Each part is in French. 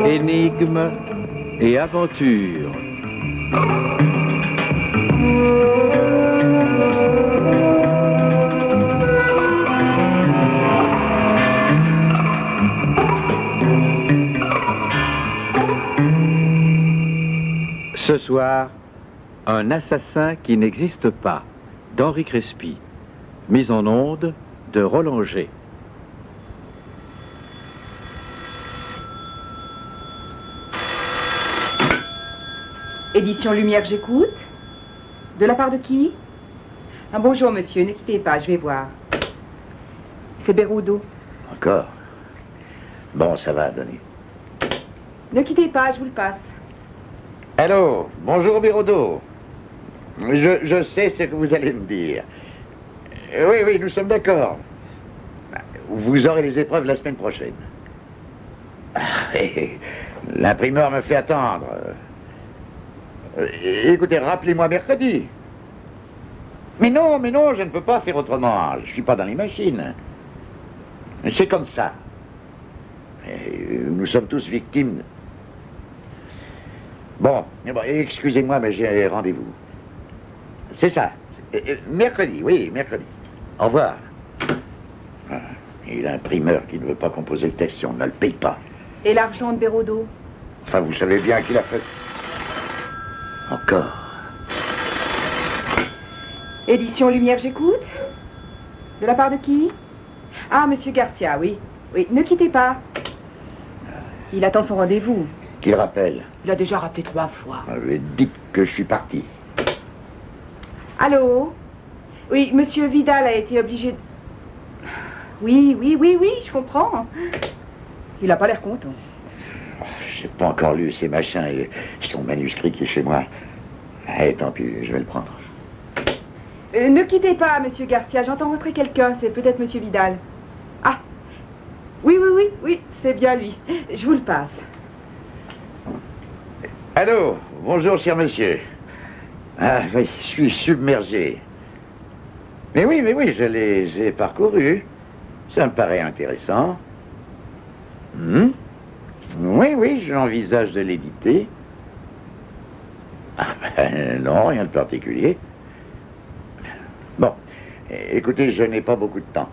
Énigmes et aventures. Ce soir, un assassin qui n'existe pas, d'Henri Crespi. Mise en onde de Roland G. Édition Lumière, j'écoute. De la part de qui? Ah, bonjour, monsieur, ne quittez pas, je vais voir. C'est Bérodeau. Encore? Bon, ça va, Denis. Ne quittez pas, je vous le passe. Allô, bonjour Bérodeau. Je sais ce que vous allez me dire. Oui, nous sommes d'accord. Vous aurez les épreuves la semaine prochaine. L'imprimeur me fait attendre. Écoutez, rappelez-moi mercredi. Mais non, je ne peux pas faire autrement. Je ne suis pas dans les machines. C'est comme ça. Nous sommes tous victimes. Bon, excusez-moi, mais j'ai rendez-vous. C'est ça. Mercredi, oui, mercredi. Au revoir. Et l'imprimeur qui ne veut pas composer le texte si on ne le paye pas. Et l'argent de Bérodeau? Enfin, vous savez bien qu'il a fait... Encore. Édition Lumière, j'écoute. De la part de qui? Ah, monsieur Garcia, oui. Oui, ne quittez pas. Il attend son rendez-vous. Qu'il rappelle. Il a déjà rappelé 3 fois. Dites que je suis parti. Allô? Oui, monsieur Vidal a été obligé de... Oui, je comprends. Il n'a pas l'air content. J'ai pas encore lu ces machins et son manuscrit qui est chez moi. Tant pis, je vais le prendre. Ne quittez pas, monsieur Garcia, j'entends rentrer quelqu'un, c'est peut-être monsieur Vidal. Ah, oui, c'est bien lui. Je vous le passe. Allô, bonjour, cher monsieur. Ah oui, je suis submergé. Mais oui, je les ai parcourus. Ça me paraît intéressant. Oui, j'envisage de l'éditer. Ah ben non, rien de particulier. Bon, écoutez, je n'ai pas beaucoup de temps.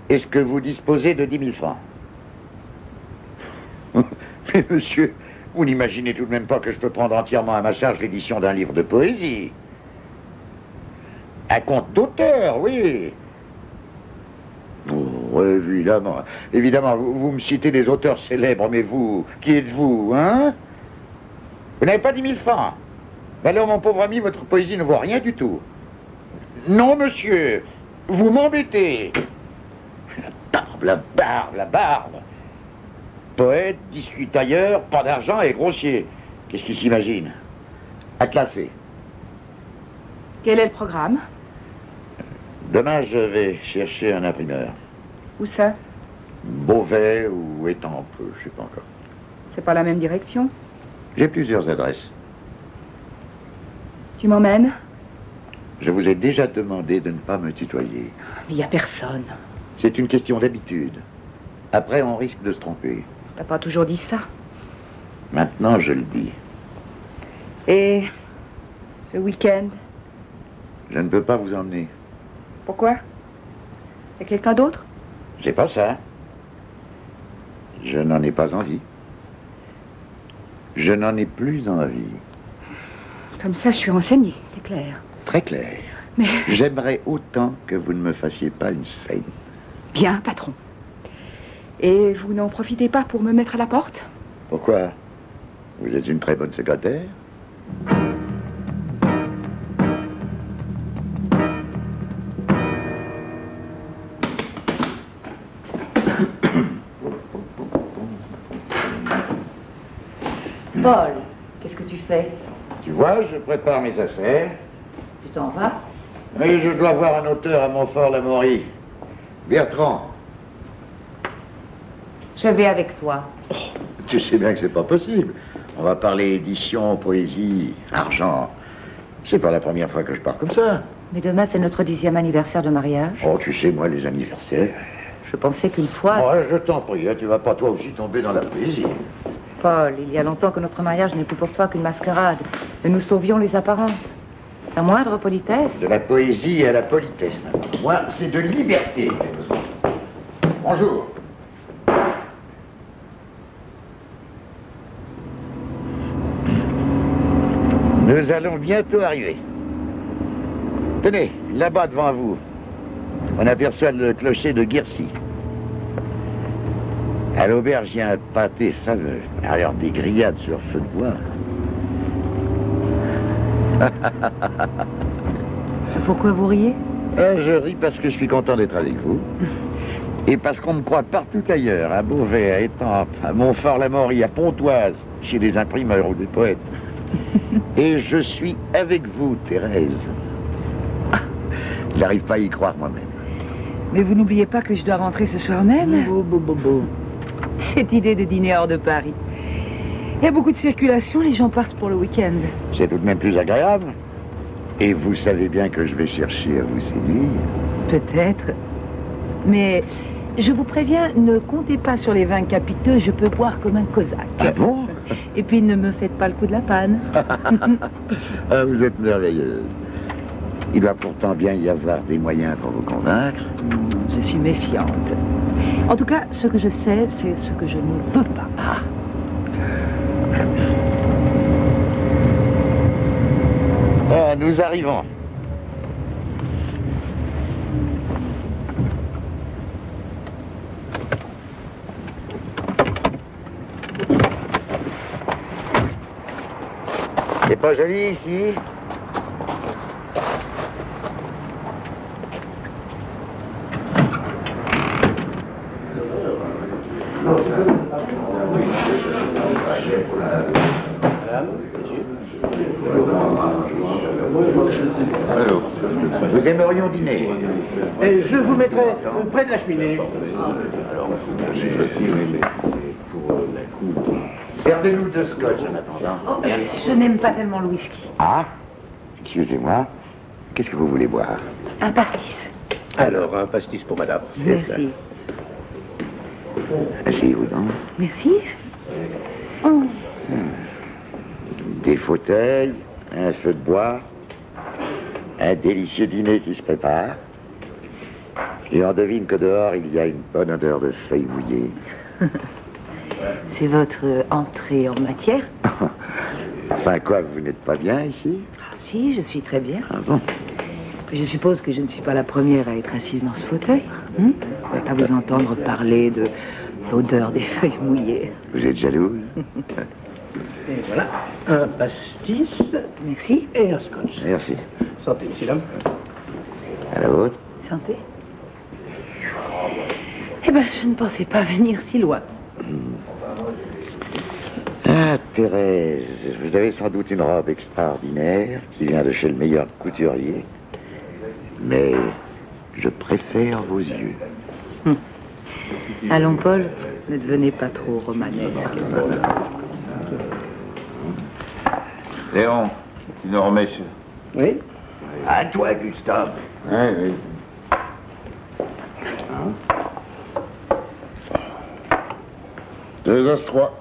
Est-ce que vous disposez de 10 000 francs? Mais monsieur, vous n'imaginez tout de même pas que je peux prendre entièrement à ma charge l'édition d'un livre de poésie. Un conte d'auteur, oui. Oh, évidemment, vous me citez des auteurs célèbres, mais vous, qui êtes-vous, hein? Vous n'avez pas 10 000 francs? Alors, mon pauvre ami, votre poésie ne vaut rien du tout. Non, monsieur, vous m'embêtez. La barbe. Poète, discutailleur, pas d'argent et grossier. Qu'est-ce qu'il s'imagine? À classer. Quel est le programme? Demain, je vais chercher un imprimeur. Où ça? Beauvais ou Étampes, je sais pas encore. C'est pas la même direction? J'ai plusieurs adresses. Tu m'emmènes? Je vous ai déjà demandé de ne pas me tutoyer. Il n'y a personne. C'est une question d'habitude. Après, on risque de se tromper. T'as pas toujours dit ça? Maintenant, je le dis. Et ce week-end? Je ne peux pas vous emmener. Pourquoi? Y a quelqu'un d'autre? C'est pas ça. Je n'en ai pas envie. Je n'en ai plus envie. Comme ça, je suis renseignée, c'est clair. Très clair. Mais... J'aimerais autant que vous ne me fassiez pas une scène. Bien, patron. Et vous n'en profitez pas pour me mettre à la porte? Pourquoi? Vous êtes une très bonne secrétaire. Paul, qu'est-ce que tu fais? Tu vois, je prépare mes affaires. Tu t'en vas? Oui, je dois voir un auteur à Montfort-l'Amaury. Bertrand. Je vais avec toi. Oh, tu sais bien que c'est pas possible. On va parler édition, poésie, argent. C'est pas la première fois que je pars comme ça. Mais demain, c'est notre 10e anniversaire de mariage. Oh, tu sais, moi, les anniversaires... Je pensais qu'une fois... Oh, je t'en prie, hein, tu vas pas toi aussi tomber dans la poésie. Paul, il y a longtemps que notre mariage n'est plus pour toi qu'une mascarade. Et nous sauvions les apparences. La moindre politesse. De la poésie à la politesse. Moi, c'est de liberté. Bonjour. Nous allons bientôt arriver. Tenez, là-bas devant vous, on aperçoit le clocher de Guercy. À l'auberge, il y a un pâté fameux. Alors, des grillades sur feu de bois. Pourquoi vous riez? Je ris parce que je suis content d'être avec vous. Et parce qu'on me croit partout ailleurs, à Beauvais, à Étampes, à Montfort-la-Maurie, à Pontoise, chez des imprimeurs ou des poètes. Et je suis avec vous, Thérèse. Je n'arrive pas à y croire moi-même. Mais vous n'oubliez pas que je dois rentrer ce soir même? Cette idée de dîner hors de Paris. Il y a beaucoup de circulation, les gens partent pour le week-end. C'est tout de même plus agréable. Et vous savez bien que je vais chercher à vous séduire. Peut-être. Mais je vous préviens, ne comptez pas sur les vins capiteux, je peux boire comme un cosaque. Ah bon? Et puis ne me faites pas le coup de la panne. Ah, vous êtes merveilleuse. Il doit pourtant bien y avoir des moyens pour vous convaincre. Je suis méfiante. En tout cas, ce que je sais, c'est ce que je ne veux pas. Ah, nous arrivons. C'est pas joli ici? Allô. Nous aimerions dîner. Je vous mettrai près de la cheminée. Servez-nous de scotch en attendant. Je n'aime pas tellement le whisky. Ah, excusez-moi. Qu'est-ce que vous voulez boire? Un pastis. Alors, un pastis pour madame. Merci. Asseyez-vous donc. Merci. Oh. Des fauteuils, un feu de bois, un délicieux dîner qui se prépare. Et on devine que dehors, il y a une bonne odeur de feuilles mouillées. C'est votre entrée en matière? Enfin quoi, vous n'êtes pas bien ici? Ah, si, je suis très bien. Ah bon? Je suppose que je ne suis pas la première à être assise dans ce fauteuil. À vous entendre parler de l'odeur des feuilles mouillées. Vous êtes jalouse? Et voilà, un pastis Merci. et un scotch. Merci. Santé, monsieur l'homme. À la vôtre? Santé. Eh ben, je ne pensais pas venir si loin. Ah, Thérèse, vous avez sans doute une robe extraordinaire qui vient de chez le meilleur couturier. Mais je préfère vos yeux. Allons, Paul, ne devenez pas trop romanesque. Léon, tu nous remets ce... Oui. À toi, Gustave. Oui, oui. Deux As 3.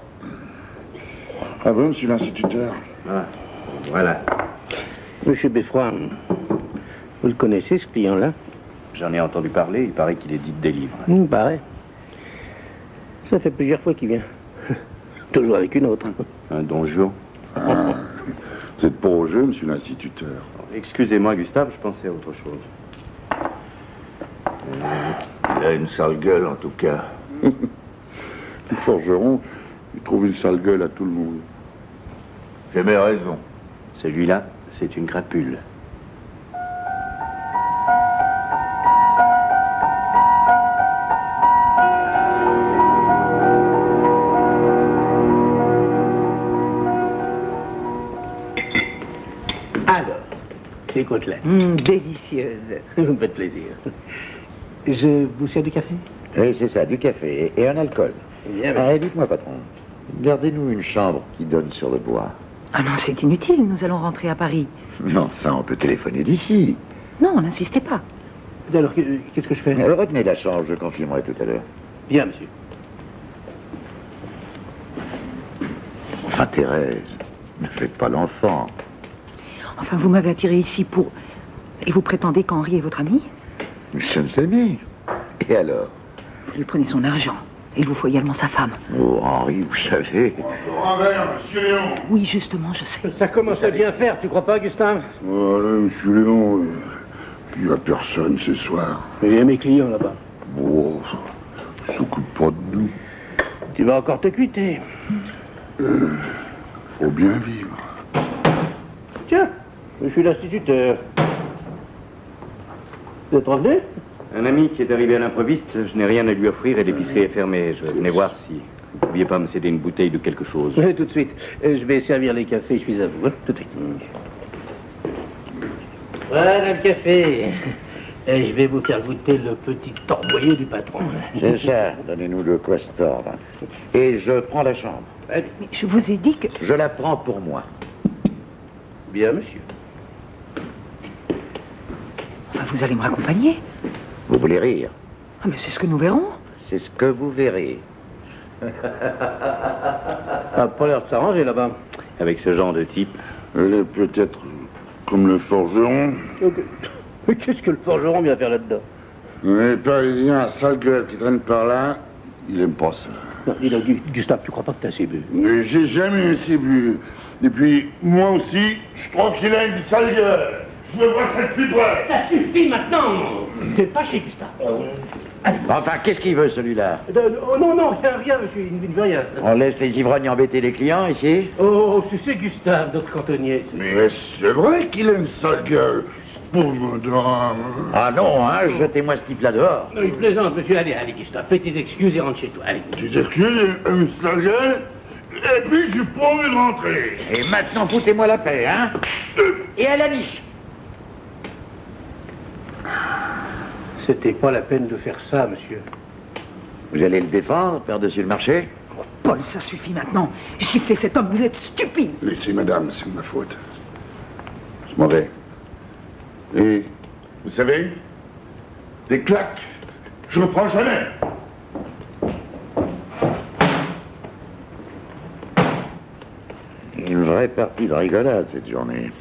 Ah bon, monsieur l'instituteur? Ah, voilà. Monsieur Beffroy, vous le connaissez, ce client-là? J'en ai entendu parler, il paraît qu'il édite des livres. Il paraît. Ça fait plusieurs fois qu'il vient. Toujours avec une autre. Un Don Juan. Ah, vous êtes pas au jeu, monsieur l'instituteur. Excusez-moi, Gustave, je pensais à autre chose. Il a une sale gueule, en tout cas. Le forgeron, il trouve une sale gueule à tout le monde. J'ai mes raisons. Celui-là, c'est une crapule. Alors, les côtelettes. Délicieuse. Vous me faites plaisir. Je vous sers du café? Oui, c'est ça, du café et un alcool. Bien, Ah, dites-moi, patron, gardez-nous une chambre qui donne sur le bois. Ah non, c'est inutile, nous allons rentrer à Paris. Mais enfin, on peut téléphoner d'ici. Non, n'insistez pas. Alors, qu'est-ce que je fais? Retenez la chambre, je confirmerai tout à l'heure. Bien, monsieur. Enfin, Thérèse, ne faites pas l'enfant. Enfin, vous m'avez attiré ici pour... Et vous prétendez qu'Henri est votre ami? Nous sommes amis. Et alors? Vous lui prenez son argent. Et vous faut également sa femme. Oh, Henri, vous savez... Encore un verre, monsieur Léon. Oui, justement, je sais. Ça commence à bien faire, tu crois pas, Gustave? Voilà, monsieur Léon, il n'y a personne ce soir. Mais il y a mes clients là-bas. Oh, ça s'occupe pas de nous. Tu vas encore te quitter. Faut bien vivre. Tiens, je suis l'instituteur. Vous êtes revenu? Un ami qui est arrivé à l'improviste, je n'ai rien à lui offrir et l'épicerie est fermée. Je venais voir si vous ne pouviez pas me céder une bouteille de quelque chose. Oui, tout de suite. Je vais servir les cafés, je suis à vous. Hein, tout de suite. Voilà le café. Et je vais vous faire goûter le petit torboyer du patron. C'est ça, donnez-nous de quoi se tordre. Et je prends la chambre. Mais je vous ai dit que... Je la prends pour moi. Bien, monsieur. Enfin, vous allez me raccompagner. Vous voulez rire? Ah, mais c'est ce que nous verrons. C'est ce que vous verrez. Ça n'a pas l'air de s'arranger là-bas. Avec ce genre de type, Elle est peut-être comme le forgeron. Mais qu'est-ce que le forgeron vient faire là-dedans? Les Parisiens, sale gueule qui traîne par là, il aime pas ça. Non, dis donc, Gustave, tu crois pas que t'as assez bu? Mais j'ai jamais assez bu. Et puis, moi aussi, je trouve qu'il a une sale gueule. Je me vois très plus près. Ça suffit maintenant. C'est pas chez Gustave. Enfin, qu'est-ce qu'il veut, celui-là? Oh non, non, rien, monsieur, il ne veut rien. On laisse les ivrognes embêter les clients, ici? Oh, tu sais, Gustave, notre cantonnier. Mais c'est vrai qu'il a une sale gueule. Pour madame. Ah non, hein, jetez-moi ce type-là dehors. Non, il plaisante, monsieur. Allez, Gustave, fais tes excuses et rentre chez toi. Allez. Tu t'excuses, une sale gueule, et puis je suis pas envie de rentrer. Et maintenant, foutez-moi la paix, hein? Et à la niche. C'était pas la peine de faire ça, monsieur. Vous allez le défendre, par-dessus le marché? Oh, Paul, ça suffit maintenant. Giflez cet homme, vous êtes stupide. Laissez madame, c'est ma faute. Je m'en vais. Et, vous savez, des claques, je ne prends jamais. Une vraie partie de rigolade, cette journée.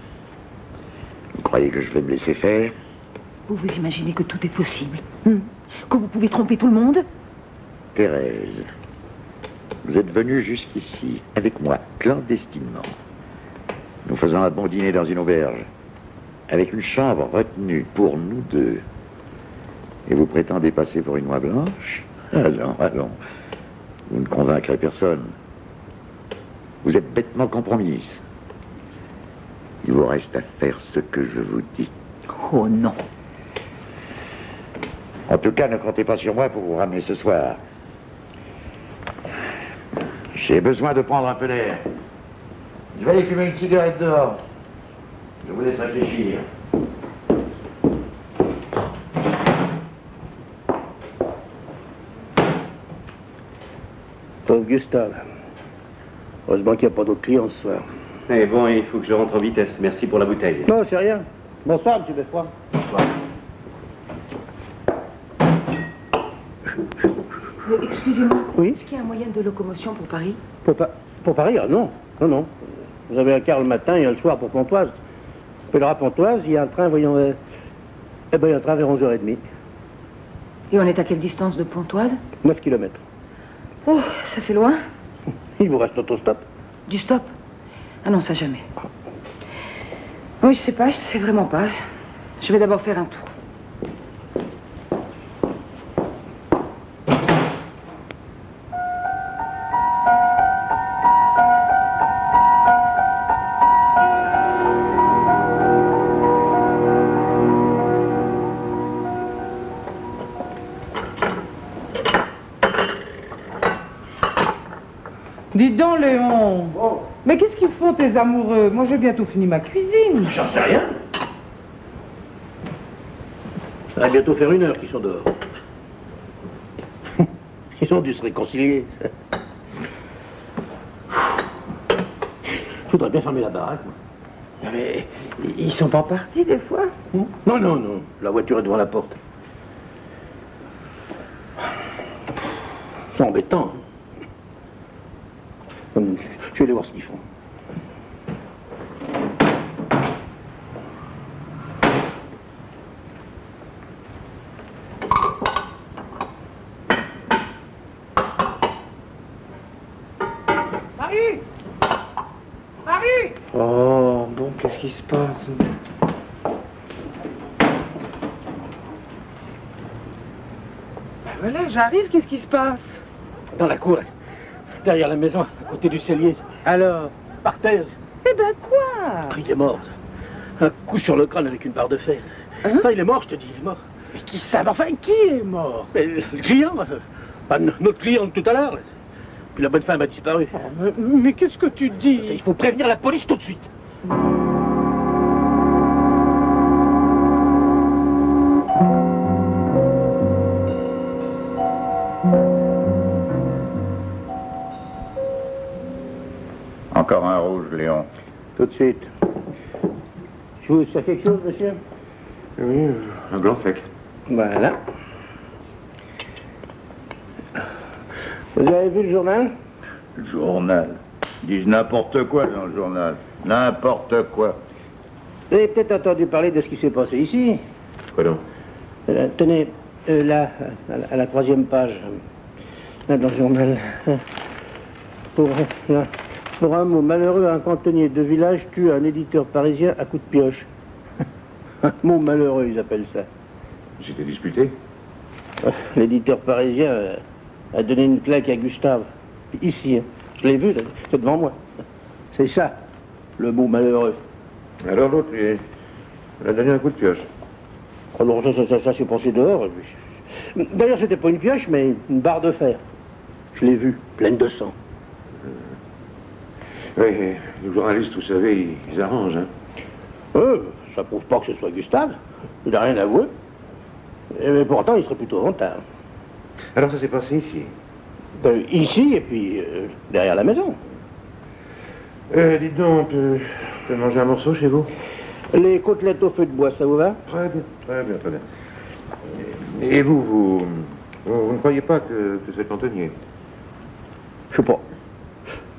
Vous croyez que je vais me laisser faire? Vous vous imaginez que tout est possible, que vous pouvez tromper tout le monde? Thérèse, vous êtes venue jusqu'ici, avec moi, clandestinement. Nous faisons un bon dîner dans une auberge, avec une chambre retenue pour nous deux. Et vous prétendez passer pour une oie blanche? Allons, allons. Vous ne convaincrez personne. Vous êtes bêtement compromise. Il vous reste à faire ce que je vous dis. Oh non. En tout cas, ne comptez pas sur moi pour vous ramener ce soir. J'ai besoin de prendre un peu d'air. Je vais aller fumer une cigarette dehors. Je vous laisse réfléchir. Pauvre Gustave. Heureusement qu'il n'y a pas d'autres clients ce soir. mais bon, il faut que je rentre en vitesse. Merci pour la bouteille. Non, c'est rien. Bonsoir, monsieur Beffroy. Excusez-moi. Oui? Est-ce qu'il y a un moyen de locomotion pour Paris? Pour Paris? Ah non. Non, non. Vous avez un quart le matin et un le soir pour Pontoise. Pèlera Pontoise, il y a un train, voyons... il y a un train vers 11h30. Et on est à quelle distance de Pontoise? 9 kilomètres. Oh, ça fait loin. Il vous reste l'autostop. Du stop? Ah non, ça jamais. Oui, je sais pas, je sais vraiment pas. Je vais d'abord faire un tour. Dis donc, Léon. Oh. Mais qu'est-ce qu'ils font, tes amoureux? Moi, j'ai bientôt fini ma cuisine. J'en sais rien. Ça va bientôt faire 1 heure qu'ils sont dehors. Ils ont dû se réconcilier. Je voudrais bien fermer la baraque, moi. Mais Ils sont pas partis des fois? Non, non, non. La voiture est devant la porte. C'est embêtant. Je vais aller voir ce qu'ils font. Marie! Marie! Oh, bon, qu'est-ce qui se passe? Ben voilà, j'arrive, qu'est-ce qui se passe? Dans la cour, derrière la maison, à côté du cellier. Alors? Par terre. Eh ben quoi? Il est mort. Un coup sur le crâne avec une barre de fer. Hein? Ah, il est mort, je te dis, il est mort. Mais qui ça? Enfin, qui est mort? Mais le client, notre client de tout à l'heure. Puis la bonne femme a disparu. Oh, mais qu'est-ce que tu dis? Il faut prévenir la police tout de suite. Encore un rouge, Léon. Tout de suite. Je vous sais quelque chose, monsieur? Oui, un blanc sec. Voilà. Vous avez vu le journal? Le journal. Ils disent n'importe quoi dans le journal. N'importe quoi. Vous avez peut-être entendu parler de ce qui s'est passé ici. Quoi donc? Tenez, là, à la 3e page, là dans le journal. Pour un mot malheureux, un cantonnier de village tue un éditeur parisien à coups de pioche. Un mot malheureux, ils appellent ça. J'étais disputé. L'éditeur parisien a donné une claque à Gustave. Ici, hein. Je l'ai vu, là, c'est devant moi. C'est ça, le mot malheureux. Alors l'autre, il a donné un coup de pioche. Alors ça s'est passé dehors. D'ailleurs, c'était pas une pioche, mais une barre de fer. Je l'ai vue, pleine de sang. Oui, les journalistes, vous savez, ils arrangent, hein. Ça prouve pas que ce soit Gustave. Il n'a rien avoué. Mais pourtant, il serait plutôt hontard. Alors ça s'est passé ici. Ici, et puis derrière la maison. Dites donc, je peux manger un morceau chez vous? Les côtelettes au feu de bois, ça vous va? Très bien, très bien, très bien. Et vous ne croyez pas que c'est cantonnier? Je sais pas.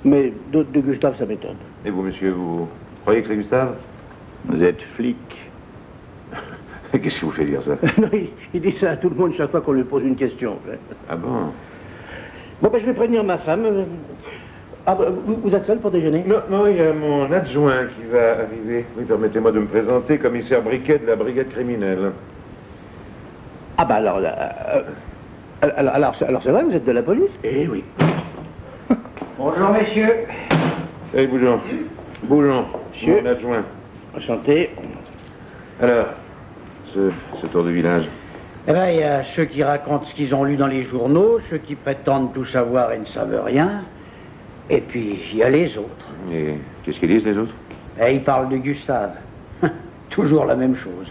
Mais d'autres de Gustave, ça m'étonne. Et vous, monsieur, vous croyez que c'est Gustave? Vous êtes flic. Qu'est-ce qui vous fait dire ça? Non, il dit ça à tout le monde chaque fois qu'on lui pose une question. Ah bon? Bon, ben, je vais prévenir ma femme. Ah, vous êtes seul pour déjeuner? Non, il y a mon adjoint qui va arriver. Oui, permettez-moi de me présenter, commissaire Briquet de la brigade criminelle. Ah, bah alors, alors c'est vrai, vous êtes de la police? Eh oui. Bonjour, messieurs. Eh, Bougeon. Bougeon, Monsieur. mon adjoint. Enchanté. Alors, ce tour du village. Eh bien, il y a ceux qui racontent ce qu'ils ont lu dans les journaux, ceux qui prétendent tout savoir et ne savent rien, et puis il y a les autres. Et qu'est-ce qu'ils disent, les autres? Et ils parlent de Gustave. Toujours la même chose.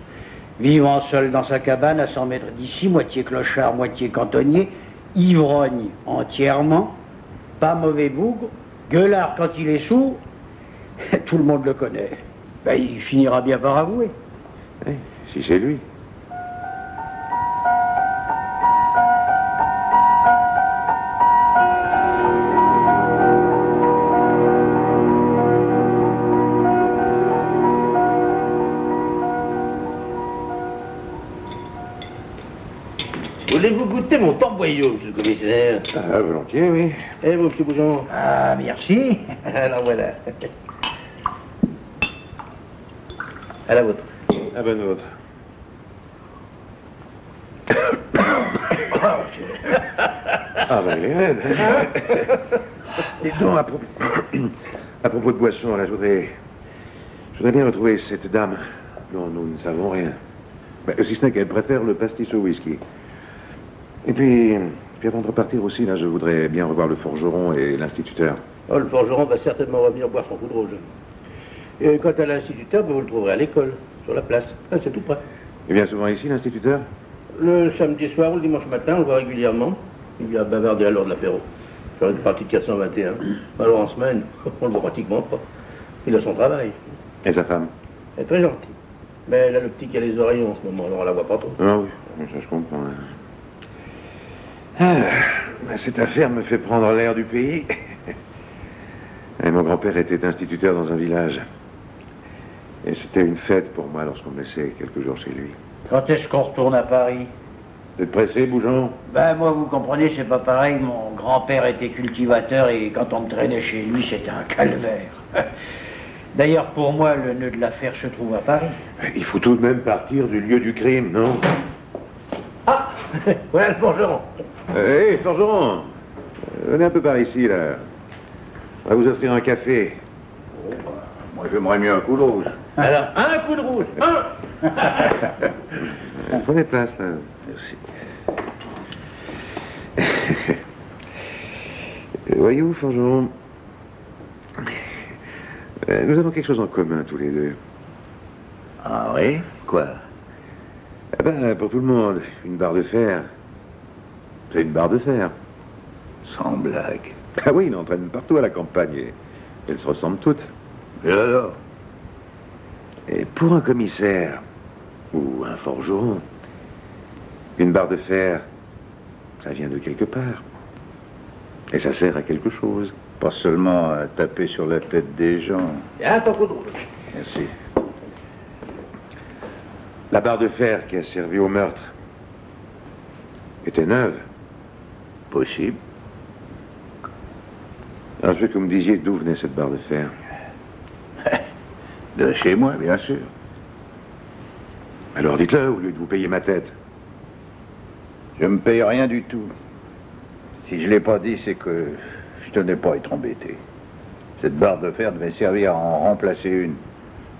Vivant seul dans sa cabane à 100 mètres d'ici, moitié clochard, moitié cantonnier, ivrogne entièrement, pas mauvais bougre, gueulard quand il est sourd, tout le monde le connaît. Ben, il finira bien par avouer. Eh, si c'est lui. Voulez-vous goûter mon tamboyau, monsieur le commissaire? Ah, volontiers, oui. Eh, mon petit Bougeon? Ah, merci. Alors voilà. À la vôtre. Ah ben autre. Ah ben elle est raide. Dites donc, à propos de boisson, là, je voudrais bien retrouver cette dame dont nous ne savons rien. Ben, si ce n'est qu'elle préfère le pastis au whisky. Et puis avant de repartir aussi, là, je voudrais bien revoir le forgeron et l'instituteur. Oh, le forgeron va certainement revenir boire son coup de rouge. Et quant à l'instituteur, vous le trouverez à l'école, sur la place. Ah, c'est tout près. Il vient souvent ici, l'instituteur? Le samedi soir ou le dimanche matin, on le voit régulièrement. Il vient bavarder à l'heure de l'apéro. Sur une partie de 421. Alors en semaine, on le voit pratiquement pas. Il a son travail. Et sa femme? Elle est très gentille. Mais elle a le petit qui a les oreilles en ce moment, alors on la voit pas trop. Ah oui, ça je comprends. Ah, cette affaire me fait prendre l'air du pays. Et mon grand-père était instituteur dans un village. Et c'était une fête pour moi lorsqu'on me laissait quelques jours chez lui. Quand est-ce qu'on retourne à Paris? Vous êtes pressé, Bougeon? Ben, moi, vous comprenez, c'est pas pareil. Mon grand-père était cultivateur et quand on me traînait chez lui, c'était un calvaire. D'ailleurs, pour moi, le nœud de l'affaire se trouve à Paris. Il faut tout de même partir du lieu du crime, non? Ah voilà le forgeron. Hé, forgeron, venez un peu par ici, là. On va vous offrir un café. Oh, bah, moi, j'aimerais mieux un coup de rouge. Alors, un coup de rouge. Un. Prenez place, là. Merci. Voyez-vous, forgeron, nous avons quelque chose en commun, tous les deux. Ah oui? Quoi? Ah ben, pour tout le monde, une barre de fer. C'est une barre de fer. Sans blague. Ah oui, il en traîne partout à la campagne et elles se ressemblent toutes. Et alors? Et pour un commissaire, ou un forgeron, une barre de fer, ça vient de quelque part. Et ça sert à quelque chose. Pas seulement à taper sur la tête des gens. Et un coup de rouge. Merci. La barre de fer qui a servi au meurtre était neuve. Possible. Alors je veux que vous me disiez d'où venait cette barre de fer. De chez moi, bien sûr. Alors dites-le au lieu de vous payer ma tête. Je me paye rien du tout. Si je l'ai pas dit, c'est que je tenais pas à être embêté. Cette barre de fer devait servir à en remplacer une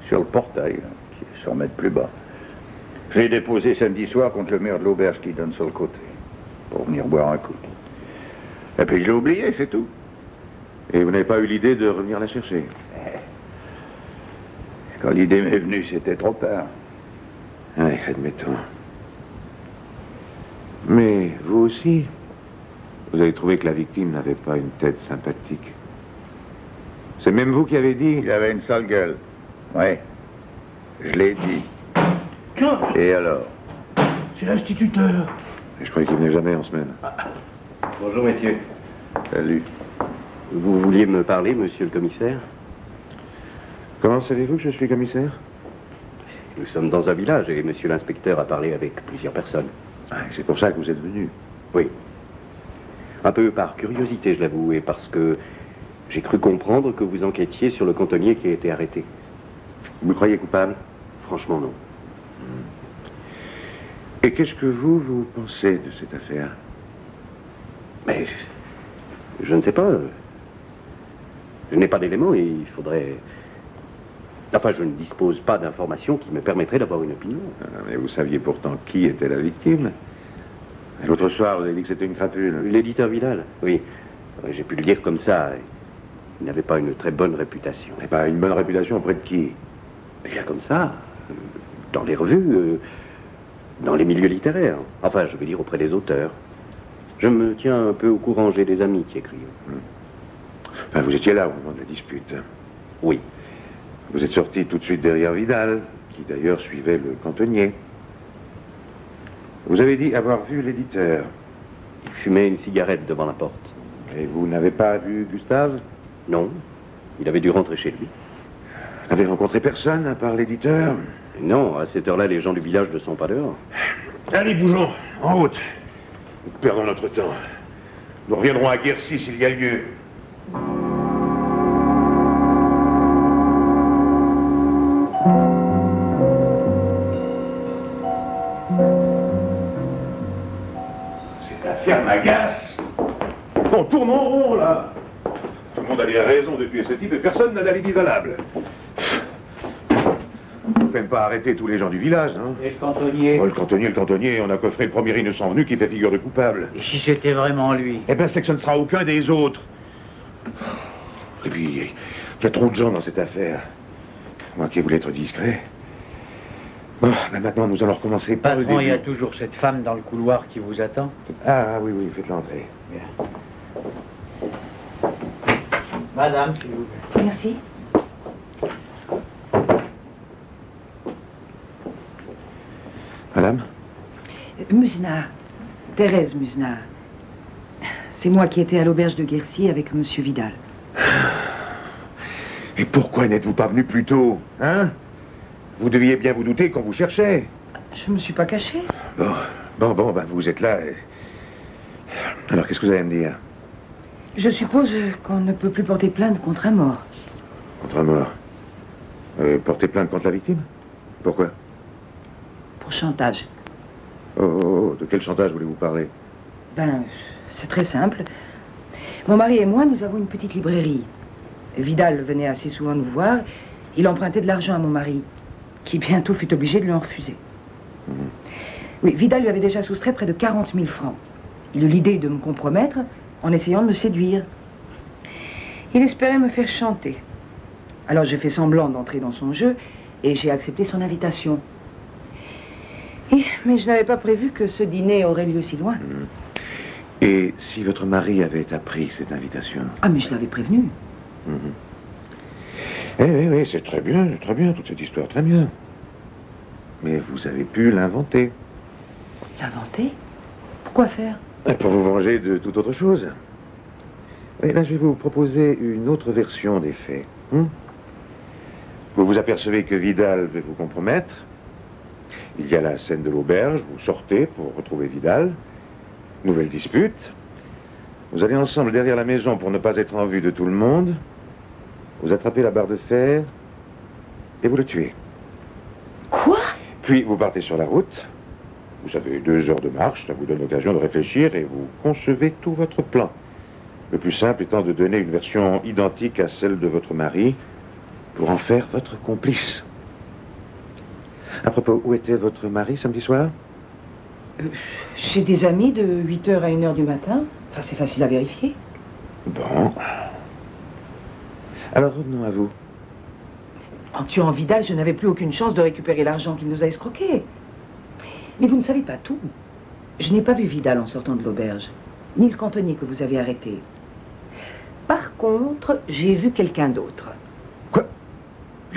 sur le portail, là, qui est 100 mètres plus bas. Je l'ai déposée samedi soir contre le mur de l'auberge qui donne sur le côté, pour venir boire un coup. Et puis je l'ai oublié, c'est tout. Et vous n'avez pas eu l'idée de revenir la chercher? Quand l'idée m'est venue, c'était trop tard. Oui, admettons. Mais vous aussi, vous avez trouvé que la victime n'avait pas une tête sympathique. C'est même vous qui avez dit... Il avait une sale gueule. Oui, je l'ai dit. Et alors? C'est l'instituteur. Je croyais qu'il venait jamais en semaine. Bonjour, messieurs. Salut. Vous vouliez me parler, monsieur le commissaire? Comment savez-vous que je suis commissaire? Nous sommes dans un village et monsieur l'inspecteur a parlé avec plusieurs personnes. Ah, c'est pour ça que vous êtes venu. Oui. Un peu par curiosité, je l'avoue, et parce que j'ai cru comprendre que vous enquêtiez sur le cantonnier qui a été arrêté. Vous me croyez coupable? Franchement, non. Et qu'est-ce que vous pensez de cette affaire? Mais je ne sais pas. Je n'ai pas d'éléments et il faudrait... Enfin, je ne dispose pas d'informations qui me permettraient d'avoir une opinion. Ah, mais vous saviez pourtant qui était la victime. L'autre soir, vous avez dit que c'était une crapule. L'éditeur Vidal, oui. J'ai pu le dire comme ça. Il n'avait pas une très bonne réputation. Et pas une bonne réputation auprès de qui? Bien comme ça, dans les revues, dans les milieux littéraires. Enfin, je veux dire auprès des auteurs. Je me tiens un peu au courant, j'ai des amis qui écrivent. Enfin, vous étiez là au moment de la dispute. Oui. Vous êtes sorti tout de suite derrière Vidal, qui d'ailleurs suivait le cantonnier. Vous avez dit avoir vu l'éditeur. Il fumait une cigarette devant la porte. Et vous n'avez pas vu Gustave? Non. Il avait dû rentrer chez lui. Vous n'avez rencontré personne à part l'éditeur? Non, à cette heure-là, les gens du village ne sont pas dehors. Allez, bougeons, en route. Nous perdons notre temps. Nous reviendrons à Guercy s'il y a lieu. Cette affaire m'agace. On tourne en rond, là. Tout le monde a des raisons de tuer ce type et personne n'a d'alibi valable. Faut même pas arrêter tous les gens du village, hein. Et le cantonnier? Oh, le cantonnier, on a coffré le premier innocent venu qui fait figure de coupable. Et si c'était vraiment lui? Eh bien, c'est que ce ne sera aucun des autres. Et puis, il y a trop de gens dans cette affaire. Moi qui voulais être discret. Bon, ben maintenant, nous allons recommencer par le Patron, début. il y a toujours cette femme dans le couloir qui vous attend. Ah, oui, faites l'entrée. Bien. Madame, s'il vous plaît. Merci. Musnard. Thérèse Musnard. C'est moi qui étais à l'auberge de Guercy avec Monsieur Vidal. Et pourquoi n'êtes-vous pas venu plus tôt, hein? Vous deviez bien vous douter qu'on vous cherchait. Je me suis pas cachée. Bon, bah, vous êtes là. Alors, qu'est-ce que vous allez me dire? Je suppose qu'on ne peut plus porter plainte contre un mort. Contre un mort? Porter plainte contre la victime? Pourquoi? Pour chantage. Oh, de quel chantage voulez-vous parler? Ben, c'est très simple. Mon mari et moi, nous avons une petite librairie. Vidal venait assez souvent nous voir. Il empruntait de l'argent à mon mari, qui bientôt fut obligé de lui en refuser. Oui, Vidal lui avait déjà soustrait près de 40 000 francs. Il eut l'idée de me compromettre en essayant de me séduire. Il espérait me faire chanter. Alors j'ai fait semblant d'entrer dans son jeu et j'ai accepté son invitation. Mais je n'avais pas prévu que ce dîner aurait lieu si loin. Et si votre mari avait appris cette invitation? Ah, mais je l'avais prévenu. Oui, c'est très bien, toute cette histoire, très bien. Mais vous avez pu l'inventer. L'inventer? Pourquoi faire? Pour vous venger de toute autre chose. Et là, je vais vous proposer une autre version des faits. Vous vous apercevez que Vidal veut vous compromettre. Il y a la scène de l'auberge, vous sortez pour retrouver Vidal. Nouvelle dispute. Vous allez ensemble derrière la maison pour ne pas être en vue de tout le monde. Vous attrapez la barre de fer et vous le tuez. Quoi? Puis vous partez sur la route. Vous avez 2 heures de marche, ça vous donne l'occasion de réfléchir et vous concevez tout votre plan. Le plus simple étant de donner une version identique à celle de votre mari pour en faire votre complice. À propos, où était votre mari samedi soir? Chez des amis de 8h à 1h du matin. Ça, c'est facile à vérifier. Bon. Alors revenons à vous. En tuant Vidal, je n'avais plus aucune chance de récupérer l'argent qu'il nous a escroqué. Mais vous ne savez pas tout. Je n'ai pas vu Vidal en sortant de l'auberge, ni le cantonnier que vous avez arrêté. Par contre, j'ai vu quelqu'un d'autre. Quoi?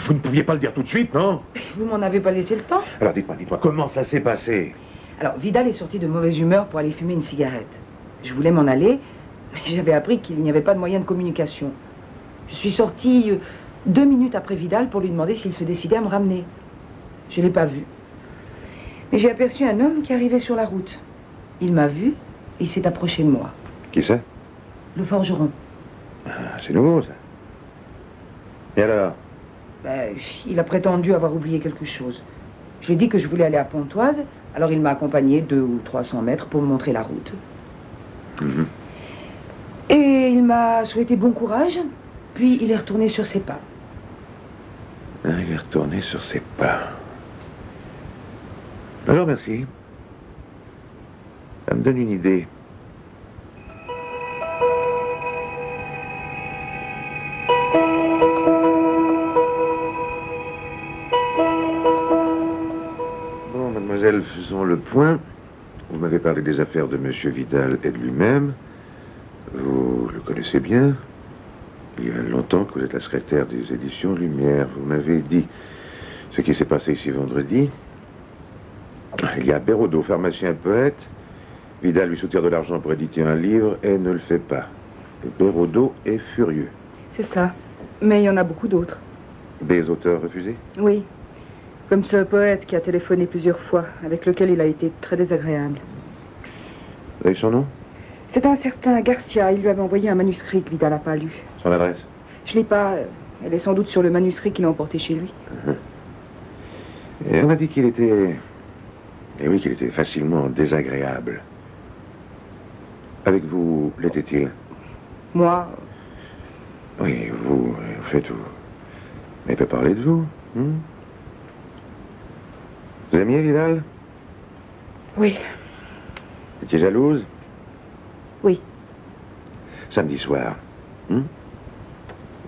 Vous ne pouviez pas le dire tout de suite, non? Vous m'en avez pas laissé le temps? Alors dites-moi, comment ça s'est passé? Alors, Vidal est sorti de mauvaise humeur pour aller fumer une cigarette. Je voulais m'en aller, mais j'avais appris qu'il n'y avait pas de moyen de communication. Je suis sortie 2 minutes après Vidal pour lui demander s'il se décidait à me ramener. Je ne l'ai pas vu. Mais j'ai aperçu un homme qui arrivait sur la route. Il m'a vu et il s'est approché de moi. Qui c'est? Le forgeron. Ah, c'est nouveau, ça. Et alors? Ben, il a prétendu avoir oublié quelque chose. Je lui ai dit que je voulais aller à Pontoise, alors il m'a accompagné 200 ou 300 mètres pour me montrer la route. Et il m'a souhaité bon courage, puis il est retourné sur ses pas. Il est retourné sur ses pas. Alors, merci. Ça me donne une idée. Bon, mademoiselle, faisons le point. Vous m'avez parlé des affaires de Monsieur Vidal et de lui-même. Vous le connaissez bien. Il y a longtemps que vous êtes la secrétaire des éditions Lumière. Vous m'avez dit ce qui s'est passé ici vendredi. Il y a Bérodeau, pharmacien poète. Vidal lui soutire de l'argent pour éditer un livre et ne le fait pas. Et Bérodeau est furieux. C'est ça. Mais il y en a beaucoup d'autres. Des auteurs refusés? Oui. Comme ce poète qui a téléphoné plusieurs fois, avec lequel il a été très désagréable. Vous avez son nom? C'est un certain Garcia. Il lui avait envoyé un manuscrit que Vidal n'a pas lu. Son adresse? Je l'ai pas. Elle est sans doute sur le manuscrit qu'il a emporté chez lui. Et on a dit qu'il était... Et oui, qu'il était facilement désagréable. Avec vous, l'était-il? Moi? Oui, vous, en fait, vous n'avez pas parlé de vous, Vous aimiez Vidal? Oui. Vous étiez jalouse? Oui. Samedi soir,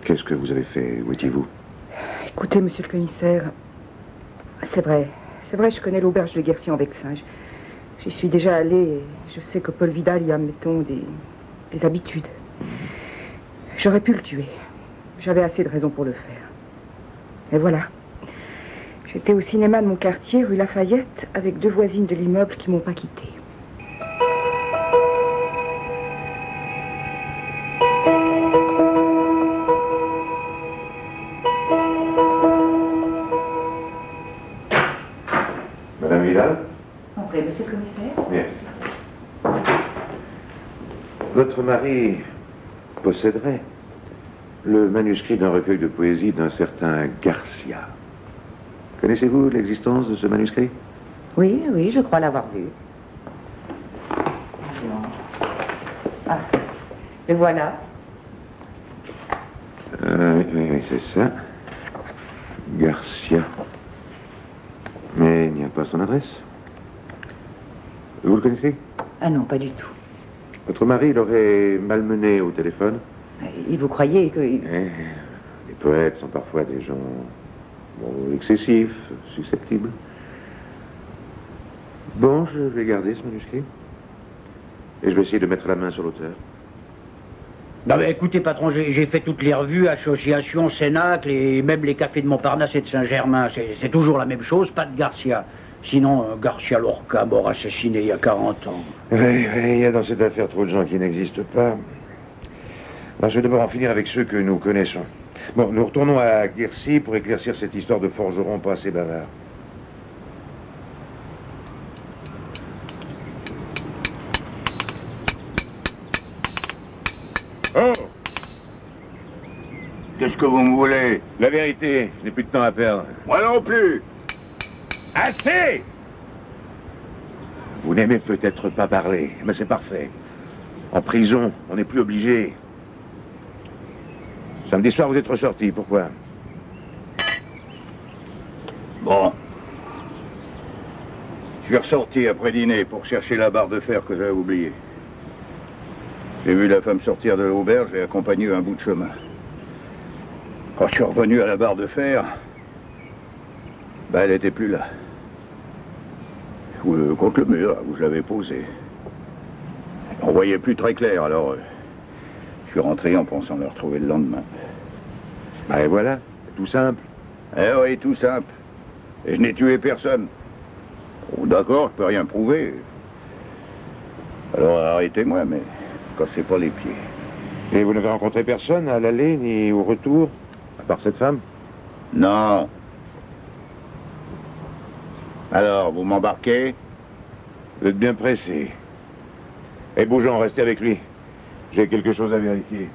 qu'est-ce que vous avez fait? Où étiez-vous? Écoutez, monsieur le commissaire, c'est vrai, je connais l'auberge de Guercy en Vexin. J'y suis déjà allée et je sais que Paul Vidal y a, mettons, des habitudes. J'aurais pu le tuer. J'avais assez de raisons pour le faire. Et voilà. J'étais au cinéma de mon quartier, rue Lafayette, avec 2 voisines de l'immeuble qui m'ont pas quittée. Madame Vidal? Entrez, monsieur le commissaire. Merci. Votre mari posséderait le manuscrit d'un recueil de poésie d'un certain Garcia. Connaissez-vous l'existence de ce manuscrit? Oui, oui, je crois l'avoir vu. Ah, le voilà. Oui, c'est ça. Garcia. Mais il n'y a pas son adresse. Vous le connaissez? Ah non, pas du tout. Votre mari l'aurait malmené au téléphone? Et vous croyez que... Les poètes sont parfois des gens excessifs, susceptibles. Bon, je vais garder ce manuscrit. Et je vais essayer de mettre la main sur l'auteur. Non mais écoutez patron, j'ai fait toutes les revues, associations, cénacles et même les cafés de Montparnasse et de Saint-Germain. C'est toujours la même chose, pas de Garcia. Sinon, Garcia Lorca, mort assassiné il y a 40 ans. Oui, il y a dans cette affaire trop de gens qui n'existent pas. Alors, je vais d'abord en finir avec ceux que nous connaissons. Bon, nous retournons à Quercy pour éclaircir cette histoire de forgeron pas assez bavard. Oh! Qu'est-ce que vous me voulez? La vérité, je n'ai plus de temps à perdre. Moi non plus. Assez! Vous n'aimez peut-être pas parler, mais c'est parfait. En prison, on n'est plus obligé. Samedi soir, vous êtes ressorti, pourquoi? Bon. Je suis ressorti après dîner pour chercher la barre de fer que j'avais oubliée. J'ai vu la femme sortir de l'auberge et accompagné un bout de chemin. Quand je suis revenu à la barre de fer, elle n'était plus là. Contre le mur, où je l'avais posée. On voyait plus très clair, alors je suis rentré en pensant la retrouver le lendemain. Et voilà, tout simple. Eh oui, tout simple. Et je n'ai tué personne. Oh, d'accord, je peux rien prouver. Alors arrêtez-moi, mais cassez pas les pieds. Et vous n'avez rencontré personne à l'aller ni au retour, à part cette femme? Non. Alors, vous m'embarquez? Vous êtes bien pressé. Et Beaujean, restez avec lui. J'ai quelque chose à vérifier.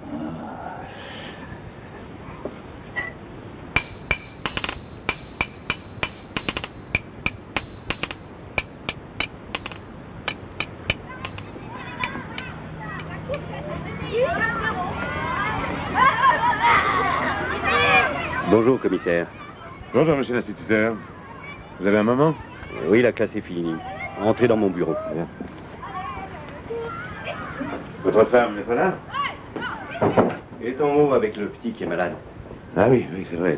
Bonjour, commissaire. Bonjour, monsieur l'instituteur. Vous avez un moment? Oui, la classe est finie. Entrez dans mon bureau. Bien. Votre femme n'est pas là? Elle est en haut avec le petit qui est malade. Ah oui, c'est vrai,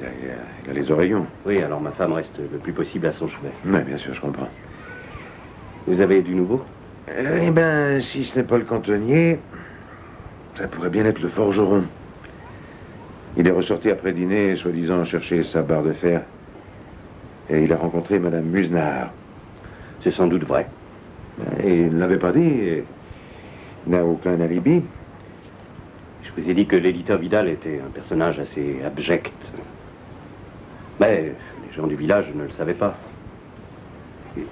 il a les oreillons. Oui, alors ma femme reste le plus possible à son chevet. Oui, bien sûr, je comprends. Vous avez du nouveau? Eh bien, si ce n'est pas le cantonnier, ça pourrait bien être le forgeron. Il est ressorti après dîner, soi-disant chercher sa barre de fer. Et il a rencontré Madame Musnard. C'est sans doute vrai. Et il ne l'avait pas dit. Il n'a aucun alibi. Je vous ai dit que l'éditeur Vidal était un personnage assez abject. Mais les gens du village ne le savaient pas.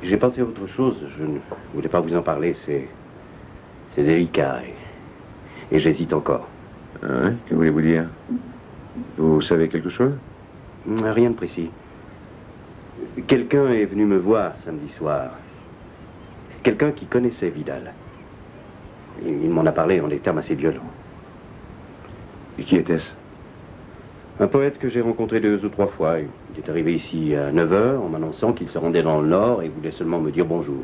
J'ai pensé à autre chose. Je ne voulais pas vous en parler. C'est délicat. Et j'hésite encore. Ah ouais? Que voulez-vous dire? Vous savez quelque chose? Rien de précis. Quelqu'un est venu me voir samedi soir. Quelqu'un qui connaissait Vidal. Il m'en a parlé en des termes assez violents. Et qui était-ce? Un poète que j'ai rencontré 2 ou 3 fois. Il est arrivé ici à 9 h en m'annonçant qu'il se rendait dans le Nord et voulait seulement me dire bonjour.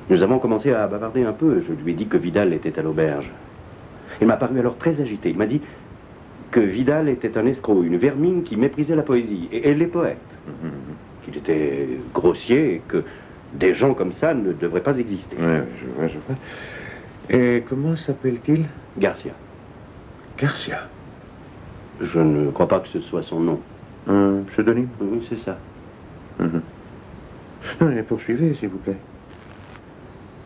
Nous avons commencé à bavarder un peu. Je lui ai dit que Vidal était à l'auberge. Il m'a paru alors très agité. Il m'a dit que Vidal était un escroc, une vermine qui méprisait la poésie et les poètes. Qu'il était grossier et que des gens comme ça ne devraient pas exister. Oui, je vois. Et comment s'appelle-t-il? Garcia. Garcia? Je ne crois pas que ce soit son nom. Un pseudonyme? Oui, c'est ça. Mhm. Non, mais poursuivez, s'il vous plaît.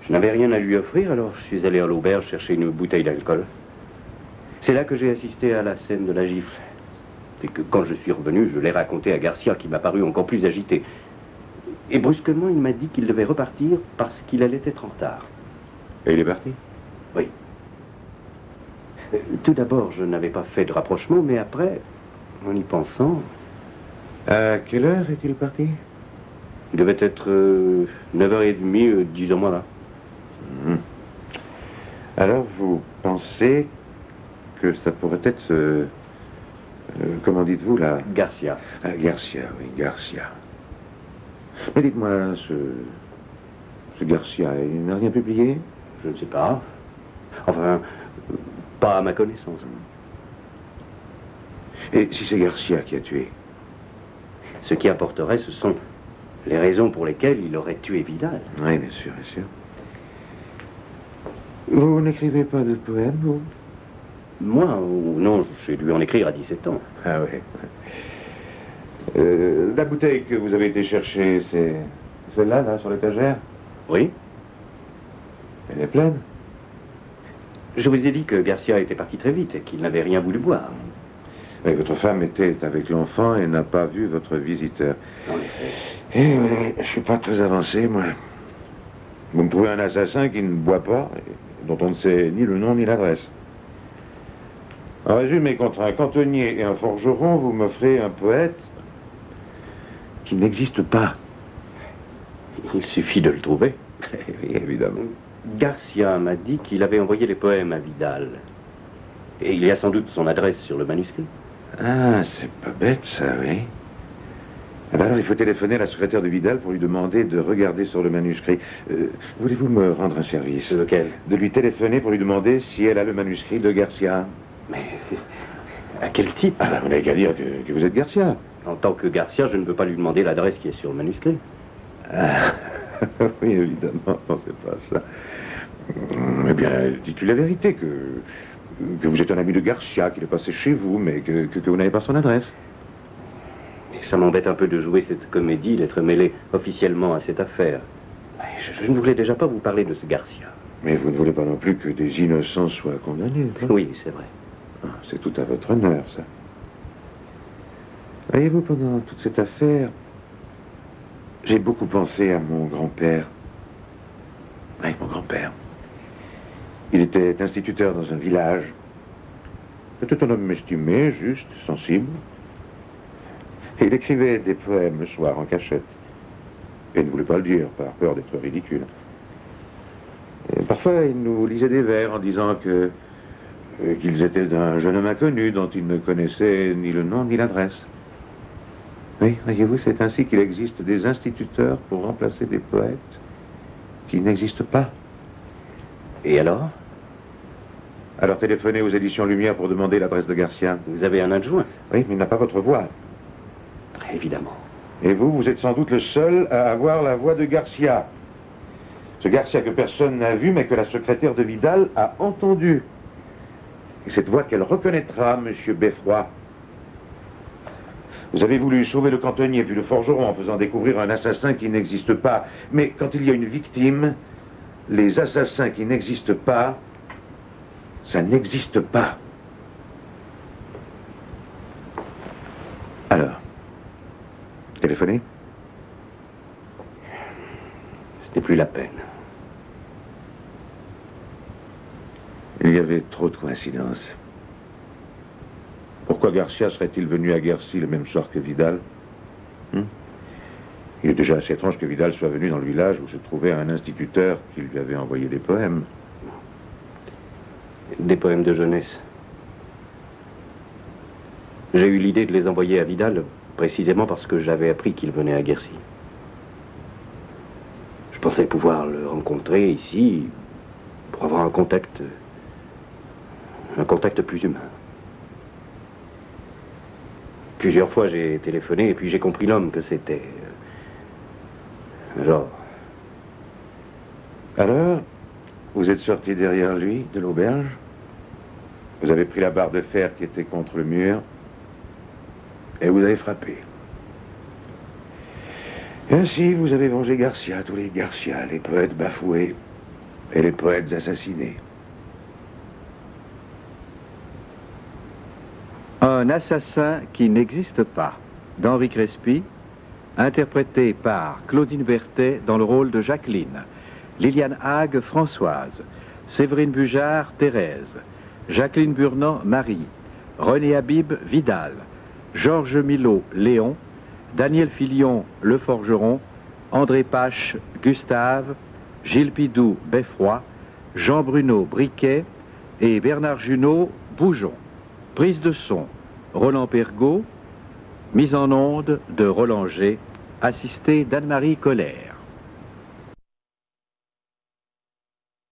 Je n'avais rien à lui offrir, alors je suis allé à l'auberge chercher une bouteille d'alcool. C'est là que j'ai assisté à la scène de la gifle. Et que quand je suis revenu, je l'ai raconté à Garcia, qui m'a paru encore plus agité. Et brusquement, il m'a dit qu'il devait repartir parce qu'il allait être en retard. Et il est parti? Oui. Tout d'abord, je n'avais pas fait de rapprochement, mais après, en y pensant... À quelle heure est-il parti? Il devait être 9h30, disons-moi là. Mhm. Alors, vous pensez que ça pourrait être comment dites-vous, là? Garcia. Ah, Garcia, oui, Garcia. Mais dites-moi, ce Garcia, il n'a rien publié? Je ne sais pas. Enfin, pas à ma connaissance. Et si c'est Garcia qui a tué? Ce qui importerait, ce sont les raisons pour lesquelles il aurait tué Vidal. Oui, bien sûr, bien sûr. Vous n'écrivez pas de poèmes, vous? Moi, non, j'ai dû en écrire à 17 ans. Ah oui. La bouteille que vous avez été chercher, c'est celle-là, là, sur l'étagère? Oui. Elle est pleine? Je vous ai dit que Garcia était parti très vite et qu'il n'avait rien voulu boire. Oui, votre femme était avec l'enfant et n'a pas vu votre visiteur. En effet. Eh oui, je suis pas très avancé, moi. Vous me trouvez un assassin qui ne boit pas, et dont on ne sait ni le nom ni l'adresse. En résumé, contre un cantonnier et un forgeron, vous m'offrez un poète qui n'existe pas. Il suffit de le trouver. Oui, évidemment. Garcia m'a dit qu'il avait envoyé les poèmes à Vidal. Et il y a sans doute son adresse sur le manuscrit. Ah, c'est pas bête, ça, oui. Alors, il faut téléphoner à la secrétaire de Vidal pour lui demander de regarder sur le manuscrit. Voulez-vous me rendre un service? Lequel? De lui téléphoner pour lui demander si elle a le manuscrit de Garcia. Mais à quel type? Ah, ben, vous n'avez qu'à dire que vous êtes Garcia. En tant que Garcia, je ne peux pas lui demander l'adresse qui est sur le manuscrit. Ah, oui, évidemment, non, c'est pas ça. Eh bien, dites-lui la vérité, que vous êtes un ami de Garcia, qu'il est passé chez vous, mais que vous n'avez pas son adresse. Et ça m'embête un peu de jouer cette comédie, d'être mêlé officiellement à cette affaire. Je ne voulais déjà pas vous parler de ce Garcia. Mais vous ne voulez pas non plus que des innocents soient condamnés, hein? Oui, c'est vrai. Ah, c'est tout à votre honneur, ça. Voyez-vous, pendant toute cette affaire, j'ai beaucoup pensé à mon grand-père. Oui, mon grand-père. Il était instituteur dans un village. C'était un homme estimé, juste, sensible. Et il écrivait des poèmes le soir en cachette. Et il ne voulait pas le dire, par peur d'être ridicule. Et parfois, il nous lisait des vers en disant qu'ils étaient d'un jeune homme inconnu dont il ne connaissait ni le nom ni l'adresse. Oui, voyez-vous, c'est ainsi qu'il existe des instituteurs pour remplacer des poètes qui n'existent pas. Et alors? Alors téléphonez aux éditions Lumière pour demander l'adresse de Garcia. Vous avez un adjoint? Oui, mais il n'a pas votre voix. Évidemment. Et vous êtes sans doute le seul à avoir la voix de Garcia. Ce Garcia que personne n'a vu, mais que la secrétaire de Vidal a entendu. Et cette voix qu'elle reconnaîtra, monsieur Beffroi. Vous avez voulu sauver le cantonnier puis le forgeron en faisant découvrir un assassin qui n'existe pas. Mais quand il y a une victime, les assassins qui n'existent pas, ça n'existe pas. Alors, téléphonez? C'était plus la peine. Il y avait trop de coïncidences. Pourquoi Garcia serait-il venu à Guercy le même soir que Vidal? Il est déjà assez étrange que Vidal soit venu dans le village où se trouvait un instituteur qui lui avait envoyé des poèmes. Des poèmes de jeunesse. J'ai eu l'idée de les envoyer à Vidal, précisément parce que j'avais appris qu'il venait à Guercy. Je pensais pouvoir le rencontrer ici pour avoir un contact plus humain. Plusieurs fois j'ai téléphoné et puis j'ai compris l'homme que c'était. Genre. Alors, vous êtes sorti derrière lui, de l'auberge. Vous avez pris la barre de fer qui était contre le mur. et vous avez frappé. Et ainsi, vous avez vengé Garcia, tous les Garcia, les poètes bafoués et les poètes assassinés. Un assassin qui n'existe pas, d'Henri Crespi, interprété par Claudine Berthet dans le rôle de Jacqueline, Liliane Hague, Françoise, Séverine Bujard, Thérèse, Jacqueline Burnand, Marie, René Habib, Vidal, Georges Milot, Léon, Daniel Filion, Le Forgeron, André Pache, Gustave, Gilles Pidou, Beffroi, Jean Bruno, Briquet et Bernard Junot, Boujon. Prise de son, Roland Pergaud, mise en onde de Roland G, assisté d'Anne-Marie Colère.